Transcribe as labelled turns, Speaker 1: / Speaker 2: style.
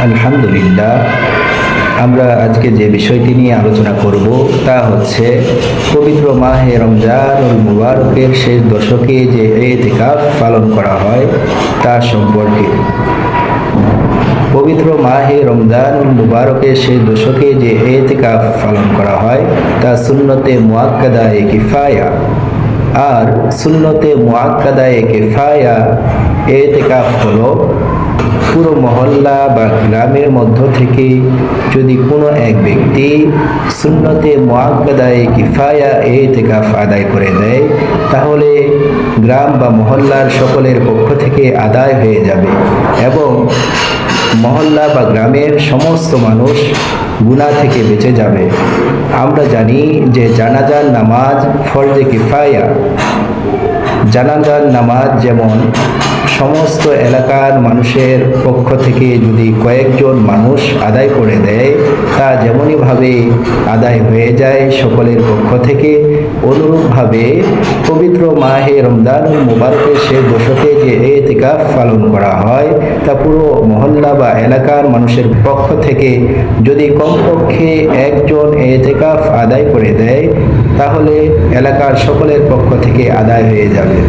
Speaker 1: আলহামদুলিল্লাহ, আমরা আজকে যে বিষয়টি নিয়ে আলোচনা করব তা হচ্ছে পবিত্র মাহে রমজানুল মুবারকের শেষ দশকে যে ইতিকাফ পালন করা হয় তা সম্পর্কে। পবিত্র মাহে রমজানুল মুবারকের শেষ দশকে যে ইতিকাফ পালন করা হয় তা সুন্নতে মুআক্কাদায়ে কিফায়া। আর সুন্নতে মুআক্কাদায়ে কিফায়া ইতিকাফ হলো পুরো মহল্লা বা গ্রামের মধ্য থেকে যদি কোনো এক ব্যক্তি সুন্নতে মুআক্কাদায়ে কিফায়া ইতিকাফ আদায় করে দেয়, তাহলে গ্রাম বা মহল্লার সকলের পক্ষ থেকে আদায় হয়ে যাবে এবং মহল্লা বা গ্রামের সমস্ত মানুষ গুনাহ থেকে বেঁচে যাবে। আমরা জানি যে জানাজার নামাজ ফরজে কিফায়া। জানাজার নামাজ যেমন সমস্ত এলাকার মানুষের পক্ষ থেকে যদি কয়েকজন মানুষ আদায় করে দেয়, তা যেমনইভাবে আদায় হয়ে যায় সকলের পক্ষ থেকে, অনুরূপভাবে পবিত্র মাহে রমজানুল মুবারকের শেষ দশকে যে ইতিকাফ পালন করা হয় তা পুরো মহল্লা বা এলাকার মানুষের পক্ষ থেকে যদি কমপক্ষে একজন ইতিকাফ আদায় করে দেয়, তাহলে এলাকার সকলের পক্ষ থেকে আদায় হয়ে যাবে।